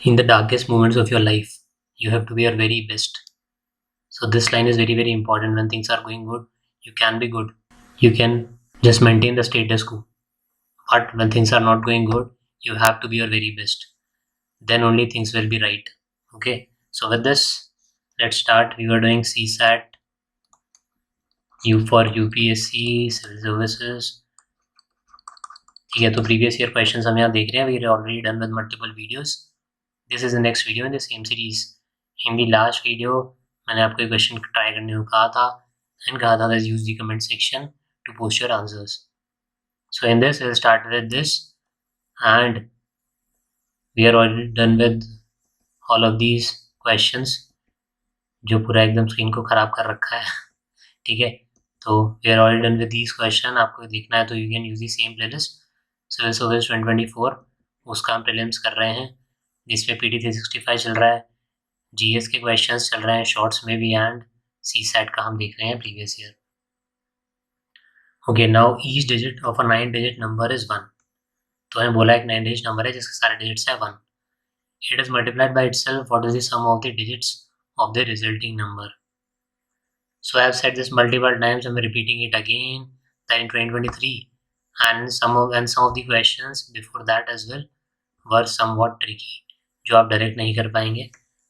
In the darkest moments of your life, you have to be your very best. So this line is very, very important. When things are going good, you can be good. You can just maintain the status quo. But when things are not going good, you have to be your very best. Then only things will be right. Okay. So with this, let's start. We were doing CSAT, U for UPSC, Civil Services. ठीक है, तो previous year questions हम यहाँ देख रहे हैं. We are already done with multiple videos. This is the next video in the same series. In the last video मैंने आपको एक क्वेश्चन ट्राई करने को कहा था एंड कहा था that use the comment section to post your answers. So in this will start with this and we are already done with all of these questions जो पूरा एकदम स्क्रीन को ख़राब कर रखा है. ठीक है, तो we are already done with these question. आपको देखना है तो you can use the same playlist. Civil service 2024 उसका हम प्रीलिम्स कर रहे हैं जिसपे PD 365 चल रहा है. GS के क्वेश्चंस चल रहे हैं शॉर्ट्स में भी एंड CSAT का हम देख रहे हैं previous year. Okay, now each digit of a 9 digit number is 1. तो हमें बोला एक 9 डिजिट नंबर है जिसके सारे डिजिट्स है 1. It is multiplied by itself. What is the sum of the digits of the resulting number. So I have said this multiple times. I'm repeating it again that in 2023 and some of the questions before that as well were somewhat tricky. जो आप direct नहीं कर पाएंगे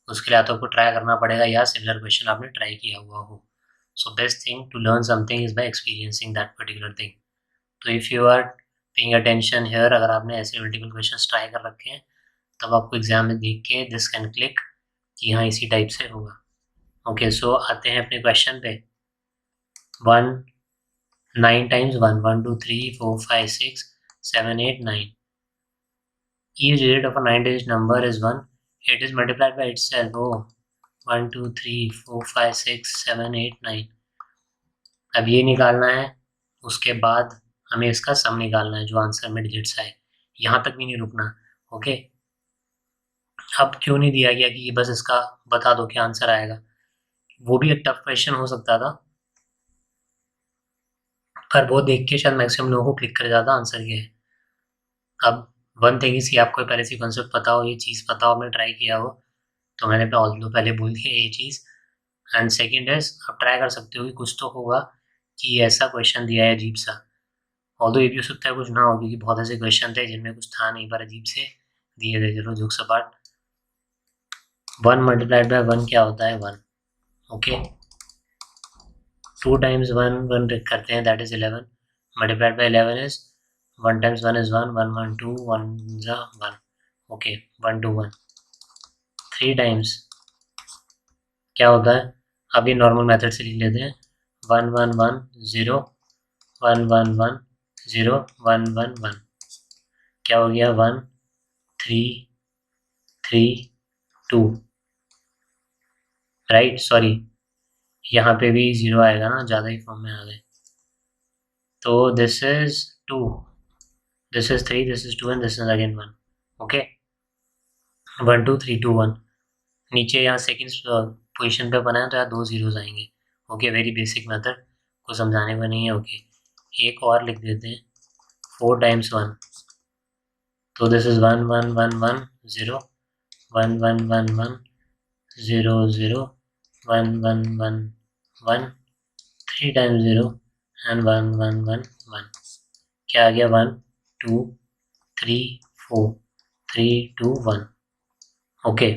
उसके लिए आपको try करना पड़ेगा या सिमिलर क्वेश्चन आपने ट्राई किया हुआ हो. So best thing to learn something is by experiencing that particular thing. तो if you are paying attention here, अगर आपने ऐसे मल्टीपल क्वेश्चन ट्राई कर रखे हैं तब आपको एग्जाम में देख के दिस कैन क्लिक कि हाँ इसी टाइप से होगा. ओके, सो आते हैं अपने क्वेश्चन पे. 1 9 times 1 1 2 3 4 5 6 7 8 9. Each digit of a 9 digit number is 1. It is multiplied by itself. Oh, 1 2 3 4 5 6 7 8 9. अब ये निकालना है, उसके बाद हमें इसका सम निकालना है जो आंसर में डिजिट्स आए. यहाँ तक भी नहीं रुकना. ओके, अब क्यों नहीं दिया गया कि बस इसका बता दो क्या आंसर आएगा. वो भी एक टफ क्वेश्चन हो सकता था पर वो देख के शायद मैक्सिमम लोगों को क्लिक कर जाता आंसर ये है. अब वन थिंग इज कि आपको पहले से कॉन्सेप्ट पता हो, ये चीज़ पता हो, आपने ट्राई किया हो, तो मैंने पहले बोल दिया ये चीज़. एंड सेकेंड इज आप ट्राई कर सकते हो कि कुछ तो होगा कि ऐसा क्वेश्चन दिया है अजीब सा. ऑल्दो ये भी हो सकता है कुछ ना हो क्योंकि बहुत ऐसे क्वेश्चन थे जिनमें कुछ था नहीं पर अजीब से दिए थे. चलो जोक्स अपार्ट, 1 मल्टीप्लाइड बाय 1 क्या होता है 1. ओके, 2 times 1 1 करते हैं that is 11. Multiplied by 11 is 1 times 1 is 1 1 1 2 1 is 1. Okay, 1 2 1. 3 times क्या होता है. अभी नॉर्मल मेथड से लिख लेते हैं. 1 1 1 0 1 1 1 0 1 1 1. क्या हो गया 1 3 3 2. राइट, सॉरी यहाँ पे भी 0 आएगा ना, ज़्यादा ही फॉर्म में आ गए. तो this is 2, this is 3, this is 2 and this is again 1. Okay, 1 2 3 2 1. नीचे यहाँ सेकेंड पोजीशन पे बनाए तो यहाँ 2 zeros आएंगे. ओके, वेरी बेसिक मेथड को समझाने को नहीं है. ओके, एक और लिख देते हैं 4 times 1. तो दिस इज 1 1 1 1 0 1 1 1 1 0 0 1 1 1 1 3 times 0 and 1 1 1 1. क्या आ गया 1 2 3 4 3 2 1. ओके,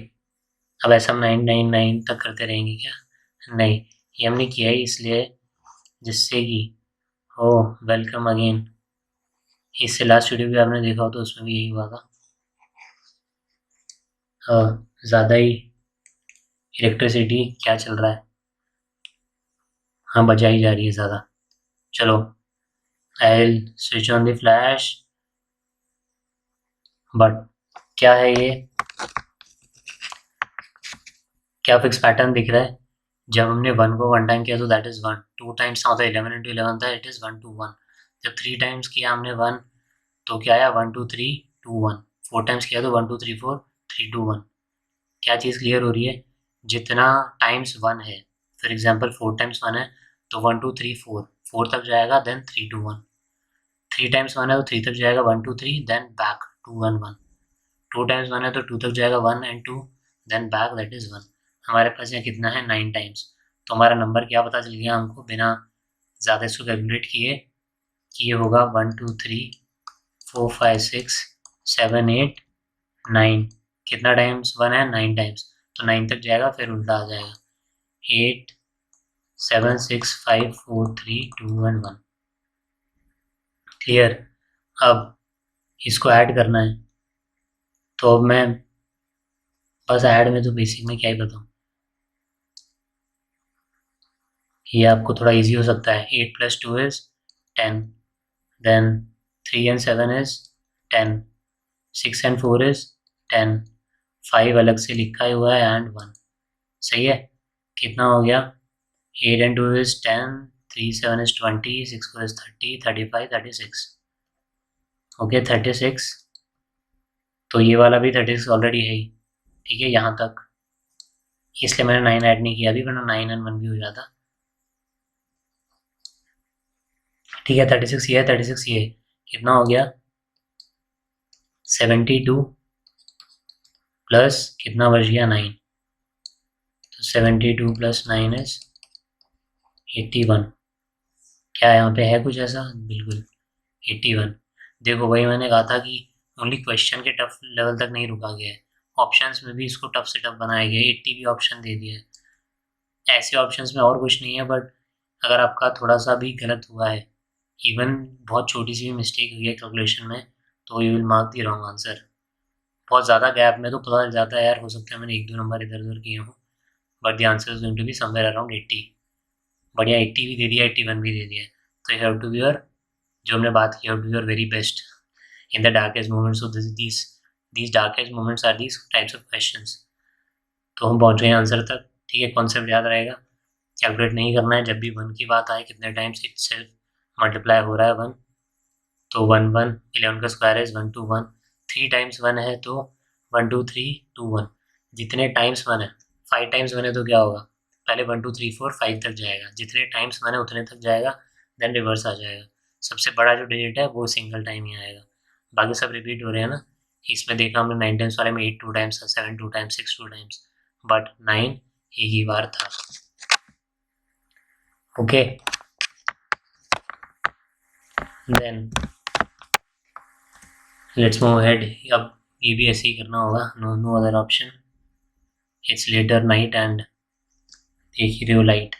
अब ऐसा हम 9 9 9 तक करते रहेंगे क्या. नहीं, ये हमने किया ही इसलिए जिससे कि हो वेलकम अगेन. इससे लास्ट वीडियो भी आपने देखा हो तो उसमें भी यही हुआ था. ज़्यादा ही इलेक्ट्रिसिटी क्या चल रहा है, हाँ बजाई जा रही है ज़्यादा. चलो, I will switch on the flash. But क्या है ये, क्या फिक्स पैटर्न दिख रहा है. जब हमने 1 को 1 टाइम किया तो दैट इज़ 1. 2 टाइम्स होता है 11 into 11 था, इट इज़ 1 2 1. जब 3 टाइम्स किया हमने 1 तो क्या आया 1 2 3 2 1. 4 टाइम्स किया तो 1 2 3 4 3 2 1. क्या चीज़ क्लियर हो रही है, जितना टाइम्स 1 है, फॉर एग्जांपल 4 टाइम्स 1 है तो 1 2 3 4 4 तक जाएगा देन 3 2 1. 3 टाइम्स 1 है तो 3 तक जाएगा 1 2 3 देन बैक 2 1 1. 2 टाइम्स 1 है तो 2 तक जाएगा 1 and 2 then back that is 1। हमारे पास यहाँ कितना है 9 टाइम्स। तो हमारा नंबर क्या पता चल गया हमको बिना ज़्यादा इसको कैलकुलेट किए कि ये होगा 1 2 3 4 5 6 7 8 9। कितना टाइम्स 1 है 9 टाइम्स, तो 9 तक जाएगा फिर उल्टा आ जाएगा 8 7 6 5 4 3 2 1 1। क्लियर। अब इसको ऐड करना है, तो अब मैं बस ऐड में तो बेसिक में क्या ही बताऊँ, ये आपको थोड़ा इजी हो सकता है। 8 + 2 is 10, then 3 and 7 is 10, 6 and 4 is 10, 5 अलग से लिखा ही हुआ है एंड 1। सही है। कितना हो गया 8 and 2 is 10, 3 7 is 20, 6 4 is 30, 35 36। Okay 36। तो ये वाला भी 36 ऑलरेडी है ही, ठीक है यहाँ तक, इसलिए मैंने 9 ऐड नहीं किया अभी, वरना 9 and 1 भी हो जाता। ठीक है 36 ये है, 36 ये है। कितना हो गया 72 प्लस कितना बच गया 9, तो 72 + 9 इज 81। क्या यहाँ पे है कुछ ऐसा? बिल्कुल 81। देखो वही मैंने कहा था कि ओनली क्वेश्चन के टफ लेवल तक नहीं रुका गया है, ऑप्शंस में भी इसको टफ से टफ बनाया गया है, 80 भी ऑप्शन दे दिया है। ऐसे ऑप्शंस में और कुछ नहीं है, बट अगर आपका थोड़ा सा भी गलत हुआ है, इवन बहुत छोटी सी भी मिस्टेक हुई है कैलकुलेशन में, तो you will mark the wrong answer. बहुत ज़्यादा गैप में तो पता चल जाता है यार, हो सकता है मैंने 1-2 नंबर इधर उधर किए हों, but the answer is going to be somewhere around 80। बढ़िया 80 भी दे दिया, 81 भी दे दिया, तो you have to be your, जो हमने बात की, have to be your very best in the darkest moments. So these darkest moments are these types of questions. तो हम पहुंच गए आंसर तक, ठीक है। कॉन्सेप्ट याद रहेगा, कैलकुलेट नहीं करना है, जब भी 1 की बात आए कितने टाइम्स इट सेल्फ मल्टीप्लाई हो रहा है 1, तो 1 1 11 का स्क्वायर इज 1 2 1, 3 टाइम्स 1 है तो 1 2 3 2 1। जितने टाइम्स 1 है, 5 टाइम्स 1 है तो क्या होगा, पहले 1 2 3 4 5 तक जाएगा, जितने टाइम्स 1 है उतने तक जाएगा, देन रिवर्स आ जाएगा। सबसे बड़ा जो डिजिट है वो सिंगल टाइम ही आएगा, बाकी सब रिपीट हो रहे हैं ना। इसमें देखा हमने 9 टाइम्स वाले में 8 2 टाइम्स, 7 2 टाइम्स, 6 2 टाइम्स, बट 9 एक ही बार था। Okay then let's move ahead. अब ये भी ऐसे ही करना होगा, no other option. It's later night and देख ही रहे हो light.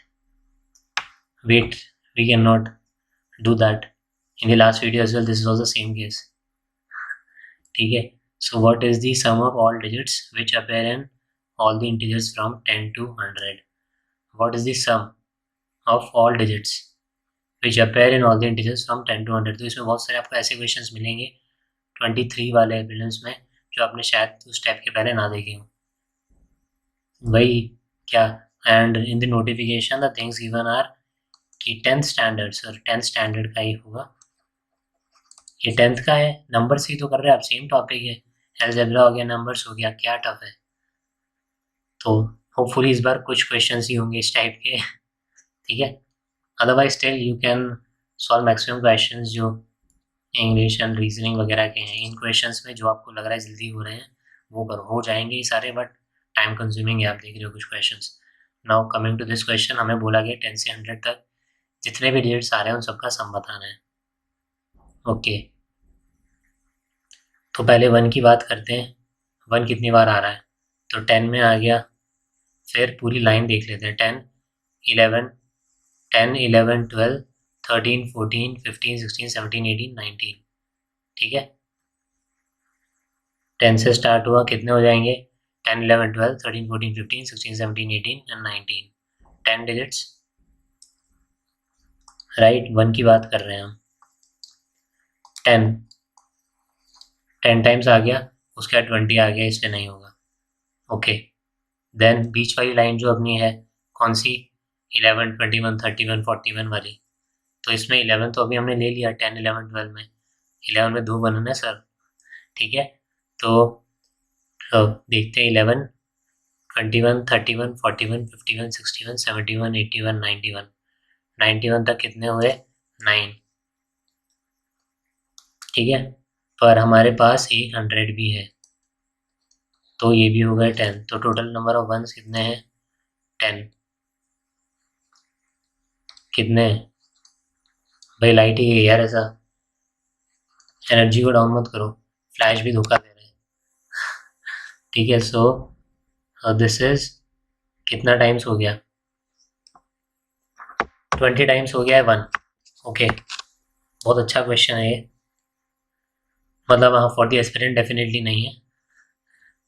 Wait, we cannot do that दैट। In the last video as well this was the same case, ठीक है। So what is the sum of all digits which appear in all the integers from 10 to 100? What is the sum of all digits which appear in all the integers from 10 to 100? तो इसमें बहुत सारे आपको ऐसे questions मिलेंगे 23 वाले prelims में, जो आपने शायद उस टाइप के पहले ना देखे हों। वही क्या, and in the notification the things given are कि 10th standard, sir 10th standard का ही होगा, ये 10th का है। नंबर से ही तो कर रहे हैं आप, सेम टॉपिक है, अलजेब्रा हो गया, नंबर्स हो गया, क्या टफ है। तो होपफुली इस बार कुछ क्वेश्चंस ही होंगे इस टाइप के, ठीक है। Otherwise still you can solve maximum questions जो इंग्लिश एंड रीजनिंग वगैरह के हैं। इन क्वेश्चंस में जो आपको लग रहा है जल्दी हो रहे हैं वो करो, हो जाएंगे ही सारे, बट टाइम कंज्यूमिंग है, आप देख रहे हो कुछ questions. Now coming to this question, हमें बोला गया 10 से 100 तक जितने भी डिजिट्स आ रहे हैं उन सबका सम बताना है। ओके तो पहले 1 की बात करते हैं, 1 कितनी बार आ रहा है, तो 10 में आ गया। फिर पूरी लाइन देख लेते हैं, 10 11 10 11 12 13 14 15 16 17 18 19, ठीक है। 10 से स्टार्ट हुआ, कितने हो जाएंगे 10 11 12 13 14 15 16 17 18 एंड 19, 10 डिजिट्स, राइट। 1 की बात कर रहे हैं हम, 10 10 टाइम्स आ गया, उसके बाद 20 आ गया, इससे नहीं होगा। ओके देन बीच वाली लाइन जो अपनी है कौन सी, 11 21 31 41 वाली, तो इसमें 11 तो अभी हमने ले लिया 10 11 12 में, 11 में 2 बनना है सर, ठीक है। तो देखते हैं 11 21 31 41 51 61 71 81 91, 91 तक कितने हुए 9, ठीक है। पर हमारे पास एक 100 भी है, तो ये भी हो गए 10। तो टोटल नंबर ऑफ वंस कितने हैं? 10। कितने? भाई लाइट ही है यार, ऐसा एनर्जी को डाउन मत करो, फ्लैश भी धोखा दे रहे हैं। ठीक है, सो दिस इज कितना टाइम्स हो गया? 20 टाइम्स हो गया है 1। ओके, बहुत अच्छा क्वेश्चन है ये। मतलब हाँ, 40 एस्पिरेंट डेफिनेटली नहीं है।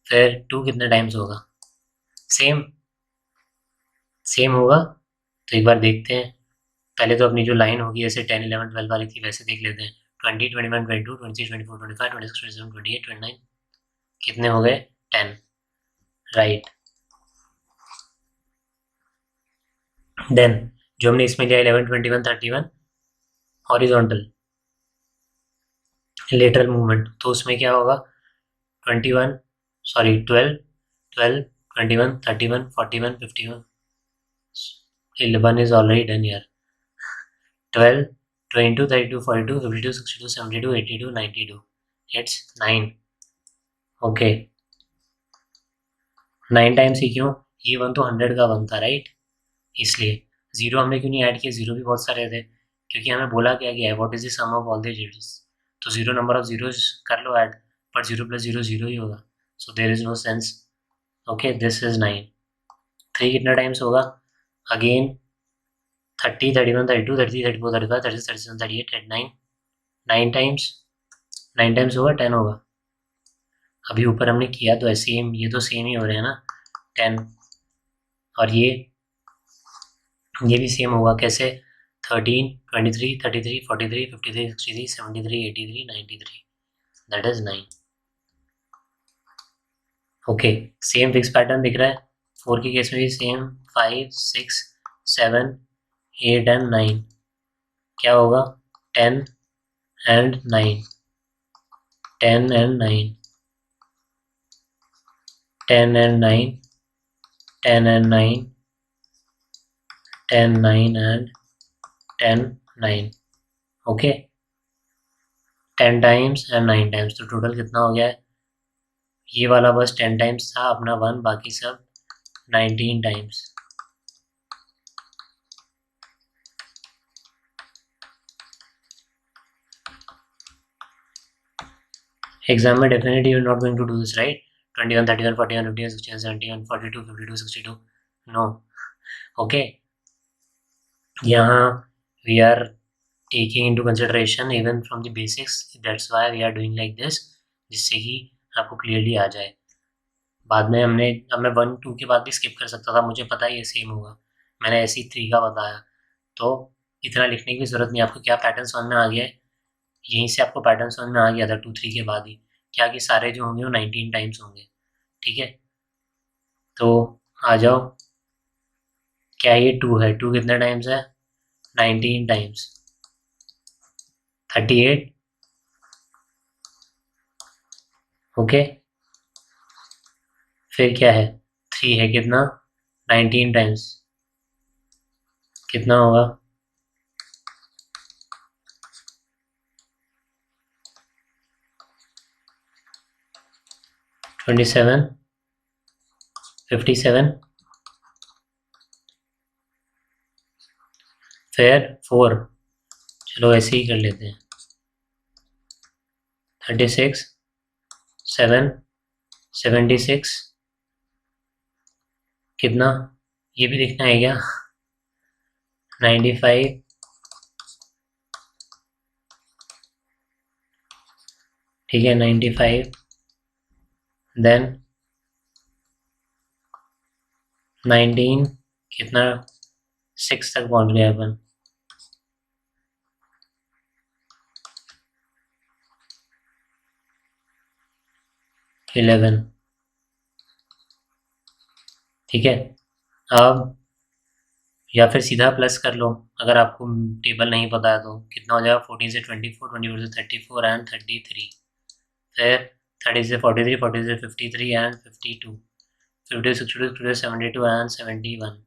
फिर 2 कितने टाइम्स होगा? सेम सेम होगा। तो एक बार देखते हैं। पहले तो अपनी जो लाइन होगी ऐसे 10, 11, 12 वाली थी, वैसे देख लेते हैं। 20, 21, 22, 23, 24, 25, 26, 27, 28, 29 कितने हो गए? 10। राइट। देन जो हमने इसमें लिया 11, 21, 31 हॉरिजॉन्टल लेटरल मूवमेंट, तो उसमें क्या होगा? 21, sorry 12, 12, 21, 31, 41, 51, 11 is already done here. 12, 22, 32, 42, 52, 62, 72, 82, 92. It's 9. Okay, 9 times ही क्यों? ये 1 तो 100 का 1 था, राइट? इसलिए जीरो हमने क्यों नहीं ऐड किया? जीरो भी बहुत सारे थे, क्योंकि हमें बोला क्या गया है, what is the sum of all the digits. तो जीरो नंबर ऑफ जीरोस कर लो add, but zero plus zero zero ही होगा, so there is no sense. Okay, this is 9। 3 कितना टाइम्स होगा? Again 30, 31, 32, 33, 34, 35, 36, 37, 38, 39, 9 times. 9 टाइम्स होगा 10 होगा। अभी ऊपर हमने किया तो सेम, ये तो सेम ही हो रहे हैं ना, 10। और ये भी सेम होगा, कैसे? 13, 23, 33, 43, 53, 63, 73, 83, 93, that is 9। Okay, same fix pattern दिख रहा है। 4 के केस में भी सेम, 5, 6, 7, 8 एंड 9 क्या होगा? 10 and 9, 10 and 9, 10 and 9, 10 and 9, 10, 9 and 10, 9। Okay, 10 times and 9 times, तो टोटल कितना हो गया है? ये वाला बस 10 टाइम्स था अपना 1, बाकी सब 19 टाइम्स। एग्जाम में definitely you are not going to do this, right? 21, 31, 41, 51, 61, 71, 42, 52, 62, no. Okay, यहाँ we are taking into consideration even from the basics, that's why we are doing like this, जिससे कि आपको क्लियरली आ जाए। बाद में अब मैं 1, 2 के बाद भी स्किप कर सकता था, मुझे पता है ये सेम होगा, मैंने ऐसे ही 3 का बताया, तो इतना लिखने की ज़रूरत नहीं। आपको क्या पैटर्न समझ में आ गया है? यहीं से आपको पैटर्न समझ में आ गया था 2, 3 के बाद ही, क्या कि सारे जो होंगे वो 19 टाइम्स होंगे। ठीक है, तो आ जाओ। क्या ये 2 है? 2 कितने टाइम्स है? 19 टाइम्स। 38। ओके, फिर क्या है? 3 है, कितना? 19 टाइम्स, कितना होगा? 27, 57, फिर 4, चलो ऐसे ही कर लेते हैं, 36, 7, 76, कितना? ये भी देखना है क्या? 95, ठीक है, 95, देन 19, कितना? 6 तक पहुंच गए अपन। 11, ठीक है। अब या फिर सीधा प्लस कर लो, अगर आपको टेबल नहीं पता है तो। कितना हो जाएगा? 14 से 24, 24 से 34 एंड 33, फिर 30 से 43, 40 से 53 एंड 52, 50 से 62, 52 से 72 एंड 71,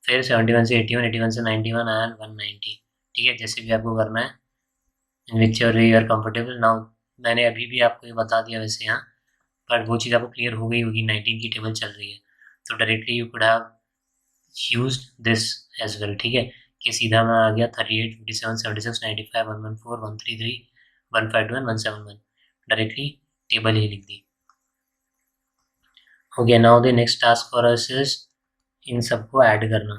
फिर 71 से 81, 81 से 91 एंड 190। ठीक है, जैसे भी आपको करना है, in which you are comfortable. Now मैंने अभी भी आपको ये बता दिया वैसे यहाँ, बट वो चीज़ आपको क्लियर हो गई होगी, 19 की टेबल चल रही है, तो directly you could have used this as well, ठीक है, कि सीधा मैं आ गया 38, 57, 76, 95, 114, 133, 152 एंड 171, डायरेक्टली टेबल ही लिख दी। Okay, now the next task for us is in सबको ऐड करना,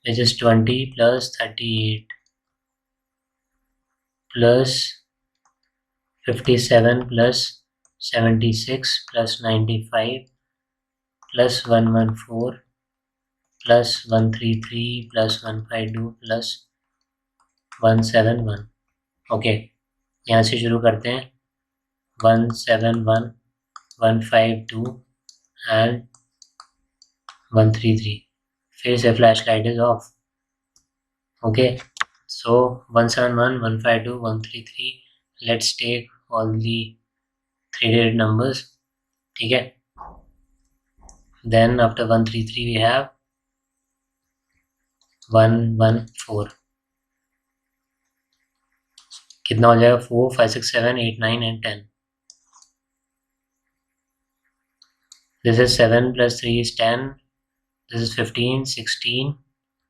which is 20 plus 38 plus 57 plus 76 plus 95 plus 114 plus 133 plus 152 plus 171। Okay, यहाँ से शुरू करते हैं, 171, 152 एंड 133। फिर से flash light is of. Okay, so 171, 152, 133, let's take all the 3-digit numbers, ठीक है। Then after 133 we have 114, कितना हो जाएगा, 4, 5, 6, 7, 8, 9 and 10। This is 7 plus 3 is 10, this is 15, 16,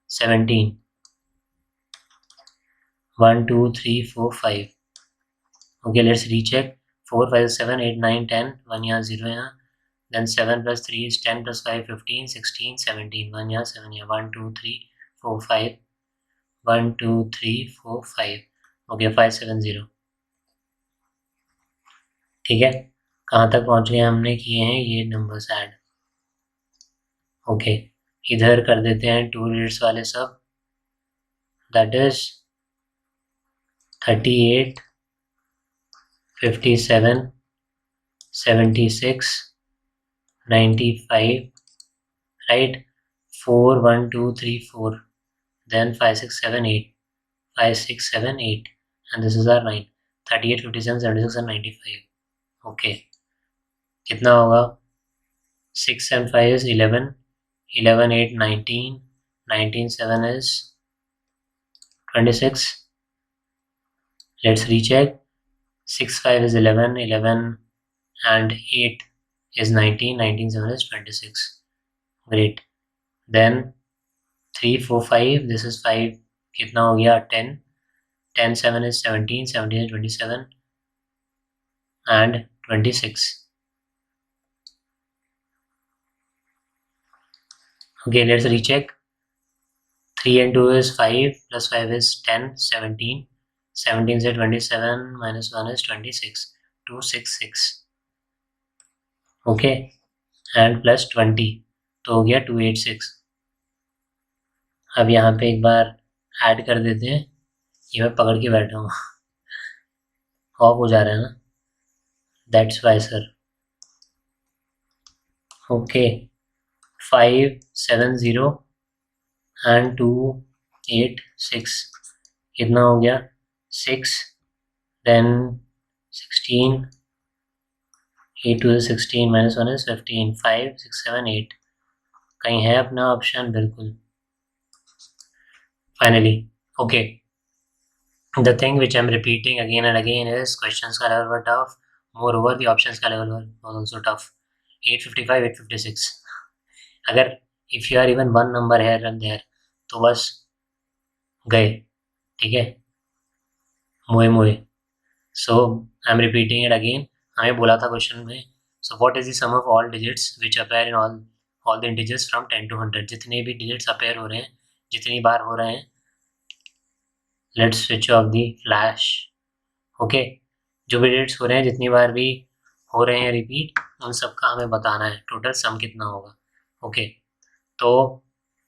17, 1, 2, 3, 4, 5। Okay, let's recheck, 4, 5, 7, 8, 9, 10, 1 यहाँ 0 यहाँ, then 7 plus 3 is 10 plus 5, 15, 16, 17, 1 यहाँ 7 यहाँ, 1, 2, 3, 4, 5, 1, 2, 3, 4, 5, ओके 5, 7, 0, ठीक है। कहाँ तक पहुँच गए, हमने किए हैं ये नंबर्स ऐड। ओके, इधर कर देते हैं 2 डिजिट्स वाले सब, that is 38, 57, 76, 95, right, 4, 1, 2, 3, 4, then 5, 6, 7, 8, 5, 6, 7, 8, and this is our 9, 38, 57, 76 and 95। Okay, कितना होगा, 6 and 5 is 11, 11, 8, 19, 19, 7 is 26, let's recheck, 6, 5 is 11, 11 and 8 is 19, 19, 7 is 26, great, then 3, 4, 5, this is 5, कितना हो गया, 10, 10, 7 is 17, 17 is 27 and 26। Okay, let's recheck, 3 and 2 is 5, plus 5 is 10, 17, 17 से 27 minus 1 is 26, 266, okay, and plus 20, तो हो गया 286। अब यहाँ पे एक बार ऐड कर देते हैं, ये मैं पकड़ के बैठा हूँ, ऑफ हो जा रहा है ना, that's why sir. Okay, 5, 7, 0 and 2, 8, 6, कितना हो गया, 6, then 16, 8 to 16 minus 1 is 15, 5, 6, 7, 8, कहीं है अपना ऑप्शन, बिल्कुल, finally. Okay, the thing which I'm repeating again and again is questions का level were tough, moreover the options का level was also tough, 855, 856, अगर if you are even one number here and there तो बस गए, ठीक है, मोए मोए। So I am repeating it again, हमें बोला था क्वेश्चन में, so what is the sum of all digits which appear in all the integers from 10 to 100, जितने भी डिजिट्स अपेयर हो रहे हैं, जितनी बार हो रहे हैं, let's switch off the flash. Okay, जो भी डिजिट्स हो रहे हैं, जितनी बार भी हो रहे हैं रिपीट, उन सब का हमें बताना है टोटल सम कितना होगा। ओके, तो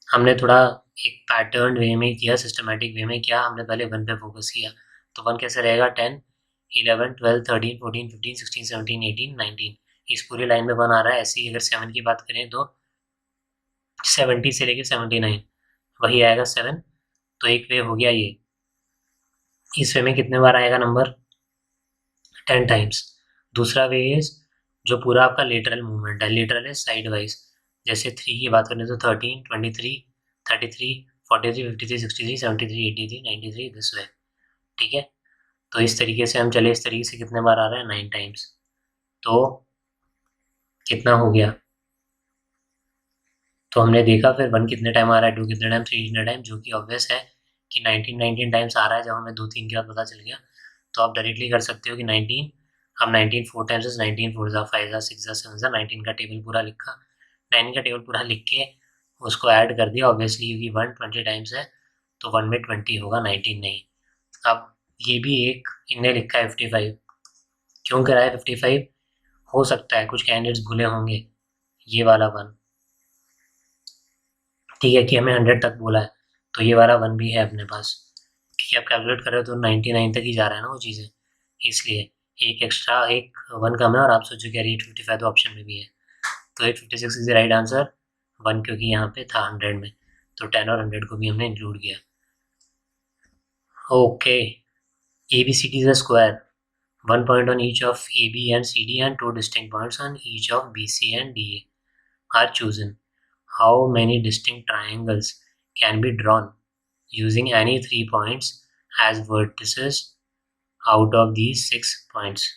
हमने थोड़ा एक पैटर्न वे में किया, सिस्टमेटिक वे में किया, हमने पहले 1 पे फोकस किया, तो 1 कैसे रहेगा, 10, 11, 12, 13, 14, 15, 16, 17, 18, 19, इस पूरी लाइन में 1 आ रहा है। ऐसे ही अगर 7 की बात करें तो 70 से लेके 79 वही आएगा 7, तो एक वे हो गया ये। इस वे में कितने बार आएगा नंबर, 10 टाइम्स। दूसरा वे इज जो पूरा आपका लेटरल मूवमेंट है, लेटरल है साइड वाइज, जैसे 3 की बात करें तो 13, 23, 33, 43, 53, 63, 73, 83, 93, दिस वे, ठीक है। तो इस तरीके से हम चले, इस तरीके से कितने बार आ रहा है, 9 टाइम्स। तो कितना हो गया, तो हमने देखा फिर 1 कितने टाइम आ रहा है, 2 कितने टाइम, 3 कितने टाइम, जो कि ऑब्वियस है कि 19 टाइम्स आ रहा है। जब हमें 2-3 के बाद पता चल गया, तो आप डायरेक्टली कर सकते हो कि 19, अब 19 4 टाइम्स 19 4 जा 5 जा 6 जा 7 जा 19 का टेबल पूरा लिखा, 9 का टेबल पूरा लिख के उसको ऐड कर दिया ऑब्वियसली, क्योंकि 1 20 टाइम्स है तो 1 में 20 होगा, 19 नहीं। अब ये भी एक इनने लिखा है 55, क्यों करा है 55? हो सकता है कुछ कैंडिडेट्स भूले होंगे ये वाला 1, ठीक है, कि हमें 100 तक बोला है, तो ये वाला 1 भी है अपने पास, क्योंकि आप कैलकुलेट कर रहे हो तो 99 तक ही जा रहा है ना वो चीज़ें, इसलिए एक एक्स्ट्रा एक 1 कम है, और आप सोचो कि यार 855 तो ऑप्शन में भी है, तो 856 इज द राइट आंसर, 1 क्योंकि यहाँ पे था 100 में, तो 10 और 100 को भी हमने इंक्लूड किया। Okay, ABCD is a square. 1 point on each of AB and CD and 2 distinct points on each of BC and DA are chosen. How many distinct triangles can be drawn using any 3 points as vertices out of these 6 points?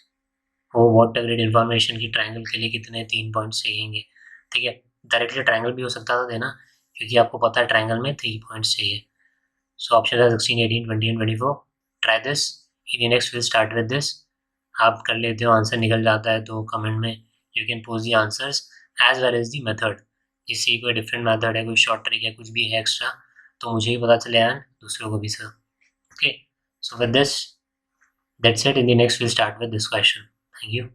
Oh, what a great information कि triangle के लिए कितने 3 points चाहिएंगे। ठीक है, directly triangle भी हो सकता था देना, क्योंकि आपको पता है ट्रायंगल में 3 पॉइंट्स चाहिए। सो ऑप्शन है 16, 18, 20 and 24। Try this, in the next will start with this. आप कर लेते हो, आंसर निकल जाता है तो कमेंट में you can post the answers as well as the method. किसी कोई डिफरेंट मेथड है, कोई शॉर्ट ट्रिक है, कुछ भी है एक्स्ट्रा, तो मुझे ही पता चले एंड दूसरों को भी sir. Okay, so with this that's it, in the next will start with this question. Thank you.